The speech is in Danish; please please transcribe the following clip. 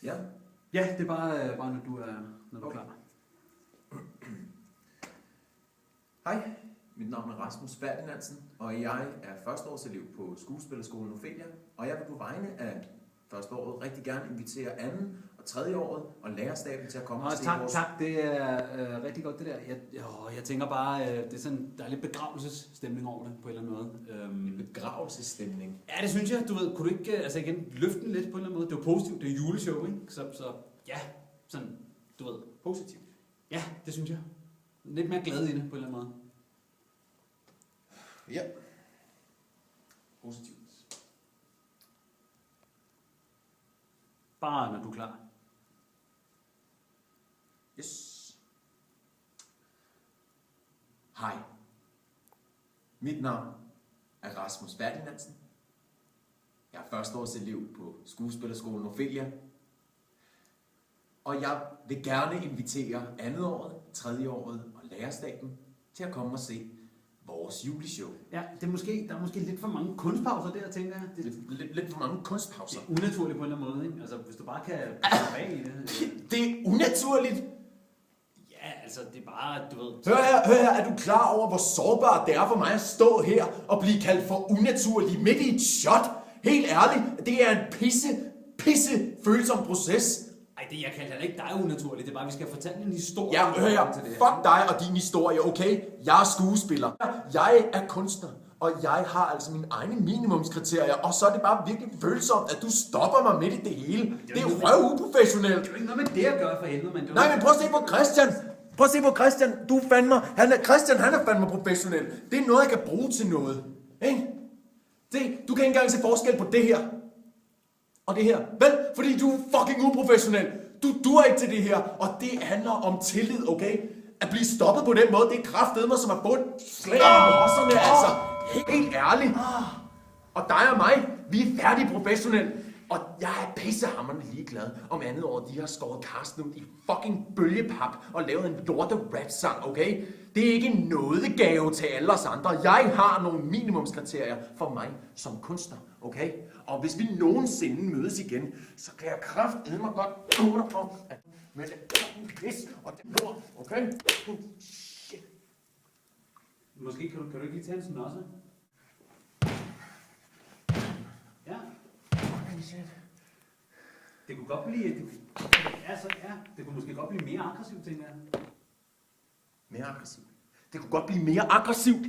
Ja. Ja, det er bare når du er klar. Hej, mit navn er Rasmus Ferdinandsen, og jeg er førsteårselev på Skuespillerskolen Ophelia, og jeg vil på vegne af førsteåret rigtig gerne invitere anden og tredje året og lærerstaben til at komme og se vores... Tak, det er rigtig godt det der. Jeg tænker bare, det er sådan, der er lidt begravelsesstemning over det på en eller anden måde. En begravelsesstemning. Ja, det synes jeg. Du ved, kunne du ikke igen løfte den lidt på en eller anden måde? Det er jo positivt, det er juleshow, ikke? Så ja, sådan, du ved. Positivt. Ja, det synes jeg. Lidt mere glad i det på en eller anden måde. Ja. Positivt. Bare når du er klar. Yes. Hej. Mit navn er Rasmus Ferdinandsen. Jeg er førsteårselev på Skuespillerskolen Ophelia. Og jeg vil gerne invitere andet året, tredje året og lærerstaben til at komme og se vores juleshow. Ja, der er måske lidt for mange kunstpauser der, tænker jeg. Lidt for mange kunstpauser. Det er unaturligt på en eller anden måde, ikke? Altså, hvis du bare kan bag i det. Det er unaturligt. Ja, altså, det er bare, du ved... Hør her, er du klar over, hvor sårbart det er for mig at stå her og blive kaldt for unaturlig midt i et shot? Helt ærligt, det er en pisse følsom proces. Ej, det jeg kalder heller ikke dig unaturligt, det er bare, vi skal fortælle en historie. Ja, hør her, fuck dig og din historie, okay? Jeg er skuespiller. Jeg er kunstner, og jeg har altså mine egne minimumskriterier, og så er det bare virkelig følsomt, at du stopper mig midt i det hele. Det er røvuprofessionelt. Det er jo ikke noget med det at gøre for helvede, men... Nej, men prøv at se på Christian. Prøv at se på Christian. Du fandme... Christian, han er fandme professionel. Det er noget, jeg kan bruge til noget. Ikke? Du kan ikke engang se forskel på det her. Og det her. Vel? Fordi du er fucking uprofessionel. Du duer ikke til det her. Og det handler om tillid, okay? At blive stoppet på den måde, det er kraftedeme som at få et slag i mosserne, altså. Helt ærligt. Og dig og mig, vi er færdige professionelle. Og jeg er pissehammerende ligeglad om andet år, de har skåret Karsten ud i fucking bølgepap og lavet en lorte rap-sang, okay? Det er ikke en nådegave til alle os andre. Jeg har nogle minimumskriterier for mig som kunstner, okay? Og hvis vi nogensinde mødes igen, så kan jeg kraftedeme godt gå dig på, at med det fucking pis og det lort, okay? Shit. Måske kan du ikke lige tage en sådan også? Ja. Shit. Det kunne godt blive... Det kunne måske godt blive mere aggressivt, tænker jeg. Mere aggressivt. Det kunne godt blive mere aggressivt.